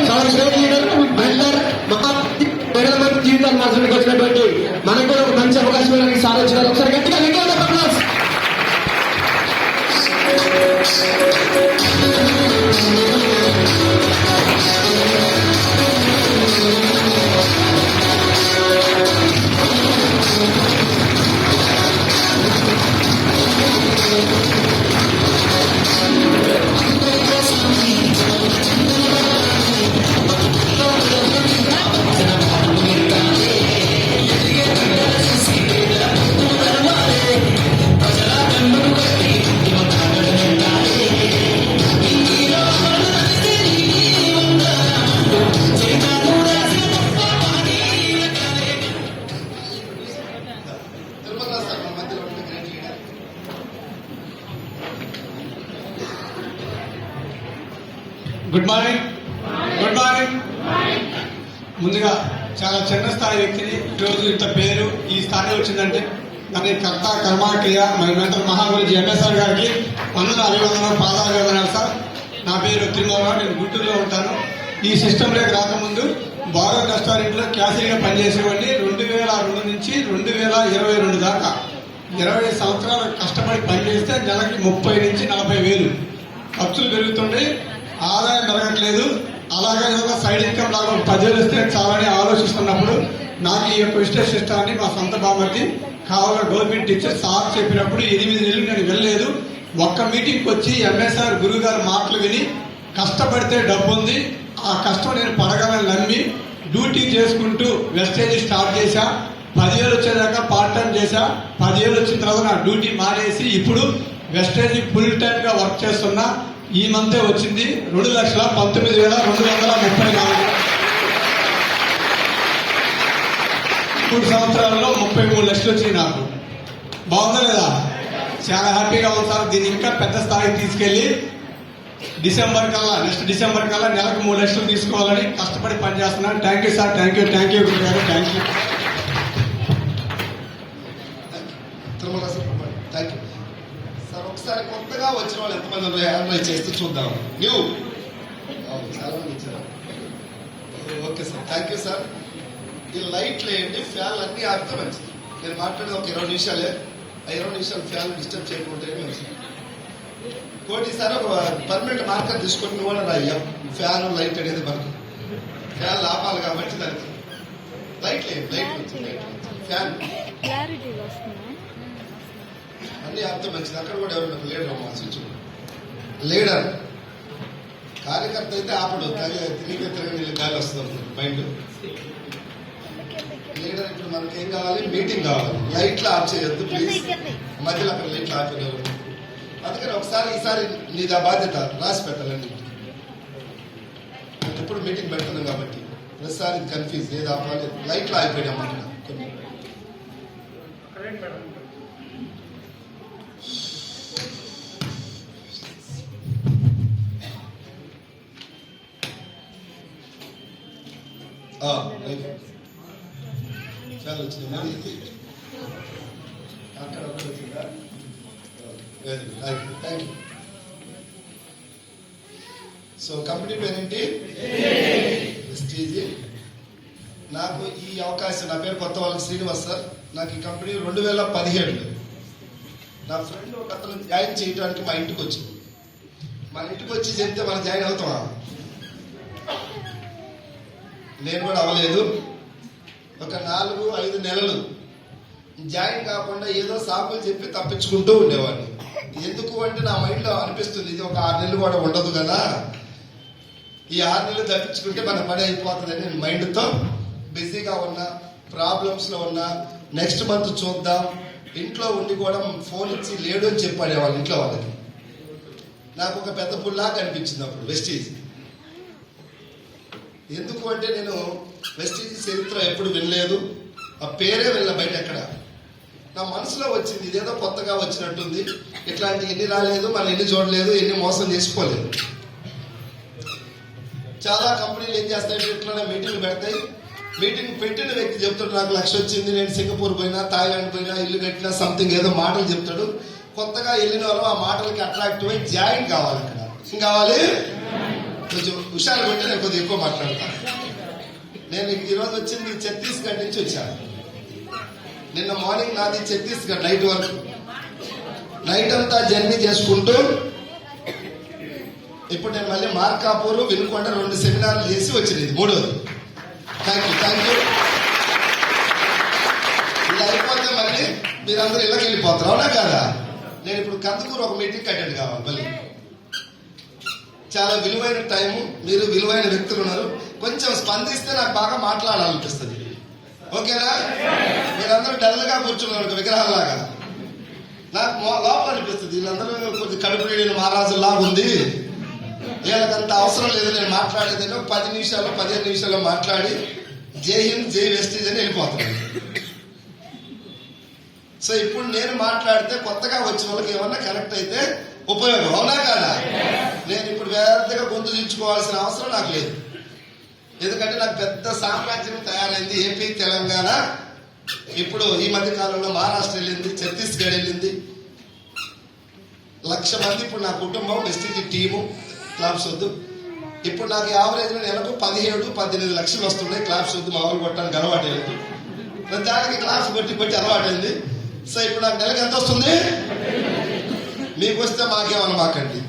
చాలా great leader mentor వేల మంది జీవితాలు మార్చడానికి వచ్చినటువంటి మనకు కూడా ఒక మంచి అవకాశం ఇవ్వడానికి సార్ వచ్చినారు. ఒకసారి గట్టిగా గుడ్ మార్నింగ్. Good morning. ముందుగా చాలా చిన్న స్థాయి వ్యక్తిని ఈరోజు ఇంత పేరు ఈ స్థాయి వచ్చిందంటే మరి కర్త కర్మాక్రియ మరి మెంటర్ మహాగురుజీ ఎంఎస్ఆర్ గారికి అభివందనం పాదాభివందనాలు సార్. నా పేరు తిరుమలరావు, నేను గుంటూరులో ఉంటాను. ఈ సిస్టంలోకి రాకముందు భారత్ రెస్టారెంట్లో క్యాషియర్గా పనిచేసేవాడిని. 2002 నుంచి 2022 దాకా 20 సంవత్సరాలు కష్టపడి పనిచేస్తే నెలకి 30 నుంచి 40 వేలు ఖర్చులు పెరుగుతుండే, ఆదాయం పెరగట్లేదు. అలాగే సైడ్ ఇన్కమ్ లాగా 10,000 వస్తే చాలని ఆలోచిస్తున్నప్పుడు నాకు ఈ యొక్క విస్టేజ్ సిస్టాన్ని మా సొంత బామర్ది కావాల గవర్నమెంట్ టీచర్ సార్ చెప్పినప్పుడు 8 నెలలు నేను వెళ్ళలేదు. ఒక్క మీటింగ్కి వచ్చి ఎంఎస్ఆర్ గురువు గారి మాటలు విని కష్టపడితే డబ్బు ఉంది, ఆ కష్టం నేను పడగలని నమ్మి డ్యూటీ చేసుకుంటూ వెస్టేజ్ స్టార్ట్ చేశా. 10,000 వచ్చేదాకా పార్ట్ టైం చేశా. 10,000 వచ్చిన తర్వాత నా డ్యూటీ మానేసి ఇప్పుడు వెస్టేజ్ ఫుల్ టైం గా వర్క్ చేస్తున్నా. ఈ మంతే వచ్చింది 2,19,234. 3 సంవత్సరాల్లో 33 లక్షలు వచ్చింది నాకు. బాగుందా లేదా? చాలా హ్యాపీగా ఉంది సార్. దీన్ని ఇంకా పెద్ద స్థాయికి తీసుకెళ్లి నెక్స్ట్ డిసెంబర్ కల్లా నెలకు 3 లక్షలు తీసుకోవాలని కష్టపడి పనిచేస్తున్నాను. Thank you sir. Thank you గారు. Thank you. సార్ ఒకసారి కొత్తగా వచ్చిన వాళ్ళు ఎంతమంది హ్యాండ్ చేస్తూ చూద్దాం. న్యూ చాలా మంది ఇచ్చారు. Okay sir, thank you sir. ఈ లైట్లు వేయండి, ఫ్యాన్లు అన్ని ఆపితే మంచిది. నేను మాట్లాడేది ఒక 20 నిమిషాలే. ఆ 20 నిమిషాలు ఫ్యాన్ డిస్టర్బ్ చేయకుంటే మంచిది. కోటి సార్ ఒక పర్మనెంట్ మార్కర్ తీసుకొని కూడా రాయ్యా. ఫ్యాన్ లైట్ అనేది మనకి ఫ్యాన్ ఆపాలి కాబట్టి దానికి లైట్ లేదు. లైట్ ఫ్యాన్ అన్ని ఆపితే మంచిది. అక్కడ కూడా ఎవరు లీడర్ అమ్మా, స్విచ్ లీడర్ కార్యకర్త అయితే ఆపడు, తిరిగి గాలి వస్తుంది మైండ్. లీడర్ ఇప్పుడు మనకి ఏం కావాలి? మీటింగ్ కావాలి. లైట్లు ఆఫ్ చేయొద్దు ప్లీజ్. మధ్యలో అక్కడ లైట్లు ఆపేవారు. అందుకని ఒకసారి ఈసారి నీది ఆ బాధ్యత రాసి పెట్టాలండి. ఎప్పుడు మీటింగ్ పెడుతున్నాం కాబట్టి ప్రతిసారి కన్ఫ్యూజ్ ఏది ఆపాలి. లైట్లు ఆగిపోయాం అక్కడ కొన్ని. చాలా వచ్చిందా? అక్కడ ఒకటి వచ్చిందా? Thank you. సో కంపెనీ పేరేంటి? వెస్టీజ్. నాకు ఈ అవకాశం, నా పేరు కొత్త వాళ్ళకి శ్రీనివాస్ సార్. నాకు ఈ కంపెనీ 2017 నా ఫ్రెండ్ ఒక అతను జాయిన్ చేయడానికి మా ఇంటికి వచ్చింది. మన ఇంటికి వచ్చి చెప్తే మనం జాయిన్ అవుతామా? నేను కూడా అవ్వలేదు. ఒక 4-5 నెలలు జాయిన్ కాకుండా ఏదో సాకులు చెప్పి తప్పించుకుంటూ ఉండేవాడిని. ఎందుకు అంటే నా మైండ్లో అనిపిస్తుంది ఇది ఒక 6 నెలలు కూడా ఉండదు కదా, ఈ 6 నెలలు తప్పించుకుంటే మన పని అయిపోతుందని నేను మైండ్తో బిజీగా ఉన్నా, ప్రాబ్లమ్స్లో ఉన్నా. నెక్స్ట్ మంత్ చూద్దాం. ఇంట్లో ఉండి కూడా ఫోన్ ఇచ్చి లేడు అని చెప్పాడేవాళ్ళు ఇంట్లో వాళ్ళకి. నాకు ఒక పెద్ద పుల్లాగా అనిపించింది అప్పుడు వెస్టీజ్. ఎందుకు అంటే నేను వెస్టీజ్ చరిత్ర ఎప్పుడు వినలేదు, ఆ పేరే వెళ్ళ బయట ఎక్కడ. నా మనసులో వచ్చింది ఇదేదో కొత్తగా వచ్చినట్టుంది, ఇట్లాంటి ఎన్ని రాలేదు, మళ్ళీ ఎన్ని చూడలేదు, ఎన్ని మోసం చేసుకోలేదు. చాలా కంపెనీలు ఏం చేస్తాయంటే ఇట్లానే మీటింగ్లు పెడతాయి. మీటింగ్ పెట్టిన వ్యక్తి చెప్తాడు నాకు 1,00,000 వచ్చింది, నేను సింగపూర్ పోయినా, థాయిలాండ్ పోయినా, ఇల్లు కట్టినా, సంథింగ్ ఏదో మాటలు చెప్తాడు. కొత్తగా వెళ్ళిన వాళ్ళు ఆ మాటలకి అట్రాక్టివ్ అయి జాయిన్ కావాలి. అక్కడ ఏం కావాలి? కొంచెం హుషారు పెట్టి నేను కొద్దిగా ఎక్కువ మాట్లాడతాను. నేను ఈరోజు వచ్చింది ఛత్తీస్గఢ్ నుంచి వచ్చాను. నిన్న మార్నింగ్ నాది ఛత్తీస్గఢ్ నైట్ వరకు, నైట్ అంతా జర్నీ చేసుకుంటూ ఇప్పుడు నేను మళ్ళీ మార్కాపూర్, వినుకొండ 2 సెమినార్లు చేసి వచ్చింది. మూడోది. Thank you. ఇది అయిపోతే మళ్ళీ మీరందరూ ఇళ్ళకి వెళ్ళిపోతారు, అవునా కదా? నేను ఇప్పుడు కందుకూరు ఒక మీటింగ్ అటెండ్ కావాలి. మళ్ళీ చాలా విలువైన టైము, మీరు విలువైన వ్యక్తులు ఉన్నారు. కొంచెం స్పందిస్తే నాకు బాగా మాట్లాడాలనిపిస్తుంది. ఓకేనా? మీరందరూ డల్గా కూర్చున్నారు ఒక విగ్రహాలాగా. నాకు లోపల అనిపిస్తుంది వీళ్ళందరూ కొద్ది కడుపు నిండిన మహారాజులాగా ఉంది, వీళ్ళకంత అవసరం లేదు నేను మాట్లాడేది. 10 నిమిషాలు 15 నిమిషాల్లో మాట్లాడి జై హింద్ జై వెస్టీజ్ అని వెళ్ళిపోతున్నాను. సో ఇప్పుడు నేను మాట్లాడితే కొత్తగా వచ్చిన వాళ్ళకి ఏమన్నా కనెక్ట్ అయితే ఉపయోగం, అవునా కదా? నేను ఇప్పుడు పెద్దగా గొంతు దించుకోవాల్సిన అవసరం నాకు లేదు. ఎందుకంటే నాకు పెద్ద సామ్రాజ్యం తయారైంది. ఏపీ, తెలంగాణ, ఇప్పుడు ఈ మధ్య కాలంలో మహారాష్ట్ర వెళ్ళింది, ఛత్తీస్గఢ్ వెళ్ళింది. 1,00,000 మంది ఇప్పుడు నా కుటుంబం, వెస్టీజ్ టీము. క్లాప్స్ వద్దు. ఇప్పుడు నాకు యావరేజ్ నెలకు 17-18 లక్షలు వస్తున్నాయి. క్లాప్స్ వద్దు, మామూలు కొట్టడానికి అలవాటు అయింది. ప్రతిదానికి క్లాప్స్ కొట్టి అలవాటు అయింది. సో ఇప్పుడు నాకు నెలకు ఎంత వస్తుంది? మీకు వస్తే మాకేమన్నా మాకండి,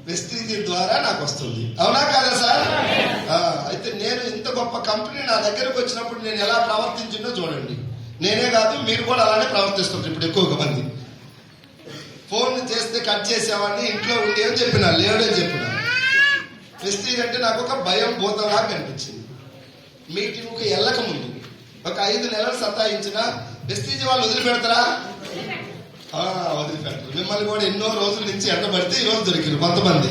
వెస్టీజ్ ద్వారా నాకు వస్తుంది, అవునా కాదా సార్? అయితే నేను ఇంత గొప్ప కంపెనీ నా దగ్గరకు వచ్చినప్పుడు నేను ఎలా ప్రవర్తించిందో చూడండి. నేనే కాదు, మీరు కూడా అలానే ప్రవర్తిస్తుంటారు ఇప్పుడు ఎక్కువగా మంది. ఫోన్ చేస్తే కట్ చేసేవాడిని, ఇంట్లో ఉండి అని చెప్పినా, లేడని చెప్పినా. వెస్టీజ్ అంటే నాకు ఒక భయం భూతంలా కనిపించింది. మీటింగ్కి వెళ్ళక ముందు ఒక 5 నెలలు సతాయించిన వెస్టీజ్ వాళ్ళు వదిలిపెడతారా? వదిలిపెడతారు. మిమ్మల్ని కూడా ఎన్నో రోజుల నుంచి ఎండబడితే ఈరోజు దొరికిరు కొంతమంది,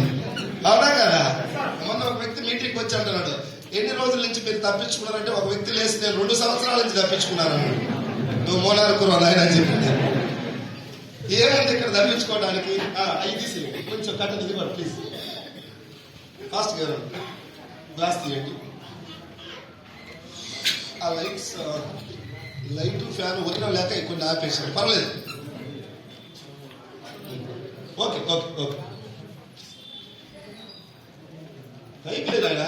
అవునా కదా? మొన్న ఒక వ్యక్తి మీటింగ్కి వచ్చి అంటున్నాడు, ఎన్ని రోజుల నుంచి మీరు తప్పించుకున్నారంటే ఒక వ్యక్తి లేసి నేను 2 సంవత్సరాల నుంచి తప్పించుకున్నాను. నువ్వు మోనార్కు ఆయన అని చెప్పింది. ఏముంది ఇక్కడ తప్పించుకోవడానికి? అవి తీసేయండి, కొంచెం కట్ట దిగుబడి ప్లీజ్, ఫాస్ట్ గా గ్లాస్ తీయండి. ఆ లైట్ ఫ్యాన్ వదిన లేక కొన్ని ఆపేసాడు, పర్లేదు. ఓకే. అయిపోలేదు ఆయన